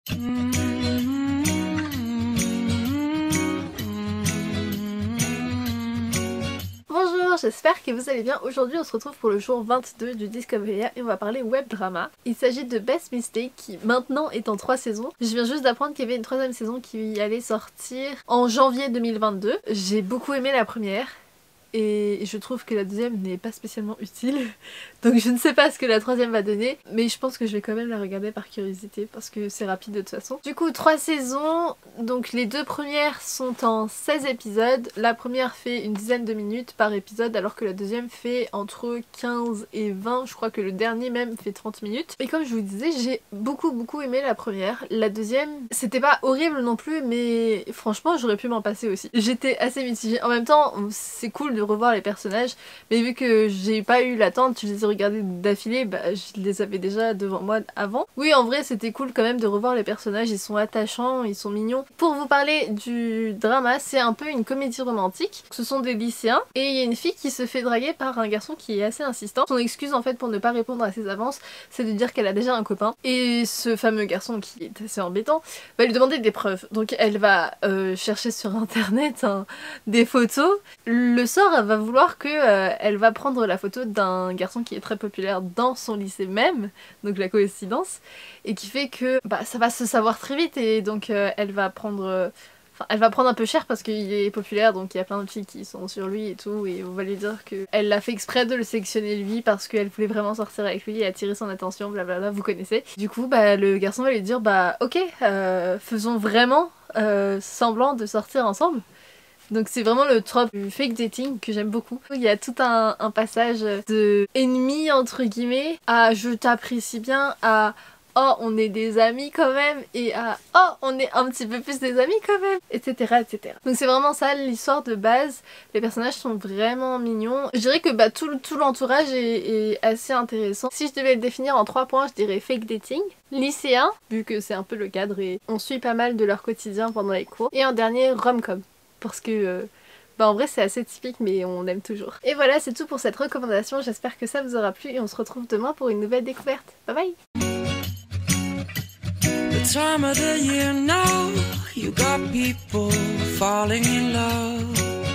Bonjour, j'espère que vous allez bien. Aujourd'hui on se retrouve pour le jour 22 du Discovery et on va parler web drama. Il s'agit de Best Mistake qui maintenant est en 3 saisons. Je viens juste d'apprendre qu'il y avait une 3ème saison qui allait sortir en janvier 2022. J'ai beaucoup aimé la première. Et je trouve que la 2ème n'est pas spécialement utile. Donc je ne sais pas ce que la 3ème va donner. Mais je pense que je vais quand même la regarder par curiosité parce que c'est rapide de toute façon. Du coup 3 saisons. Donc les 2 premières sont en 16 épisodes. La première fait une dizaine de minutes par épisode alors que la 2ème fait entre 15 et 20. Je crois que le dernier même fait 30 minutes. Et comme je vous disais, j'ai beaucoup aimé la première. La 2ème, c'était pas horrible non plus mais franchement j'aurais pu m'en passer aussi. J'étais assez mitigée. En même temps c'est cool de revoir les personnages, mais vu que j'ai pas eu l'attente, je les ai regardés d'affilée, bah je les avais déjà devant moi avant. Oui, en vrai c'était cool quand même de revoir les personnages, ils sont attachants, ils sont mignons. Pour vous parler du drama, c'est un peu une comédie romantique. Ce sont des lycéens et il y a une fille qui se fait draguer par un garçon qui est assez insistant. Son excuse en fait pour ne pas répondre à ses avances, c'est de dire qu'elle a déjà un copain. Et ce fameux garçon qui est assez embêtant va lui demander des preuves. Donc elle va chercher sur internet des photos. Le sort va vouloir que elle va prendre la photo d'un garçon qui est très populaire dans son lycée même, donc la coïncidence, et qui fait que bah, ça va se savoir très vite et donc elle va prendre un peu cher parce qu'il est populaire, donc il y a plein de filles qui sont sur lui et tout, et on va lui dire qu'elle l'a fait exprès de le sélectionner lui parce qu'elle voulait vraiment sortir avec lui et attirer son attention, blablabla, vous connaissez. Du coup bah le garçon va lui dire bah ok, faisons vraiment semblant de sortir ensemble. Donc c'est vraiment le trope du fake dating que j'aime beaucoup. Il y a tout un passage de ennemi entre guillemets à je t'apprécie bien à oh on est des amis quand même et à oh on est un petit peu plus des amis quand même, etc. Donc c'est vraiment ça l'histoire de base. Les personnages sont vraiment mignons. Je dirais que bah, tout l'entourage est assez intéressant. Si je devais le définir en 3 points, je dirais fake dating, lycéen, vu que c'est un peu le cadre et on suit pas mal de leur quotidien pendant les cours, et en dernier rom-com. Parce que bah en vrai c'est assez typique mais on aime toujours. Et voilà, c'est tout pour cette recommandation, j'espère que ça vous aura plu et on se retrouve demain pour une nouvelle découverte. Bye bye. The time of the year now, you got people falling in love.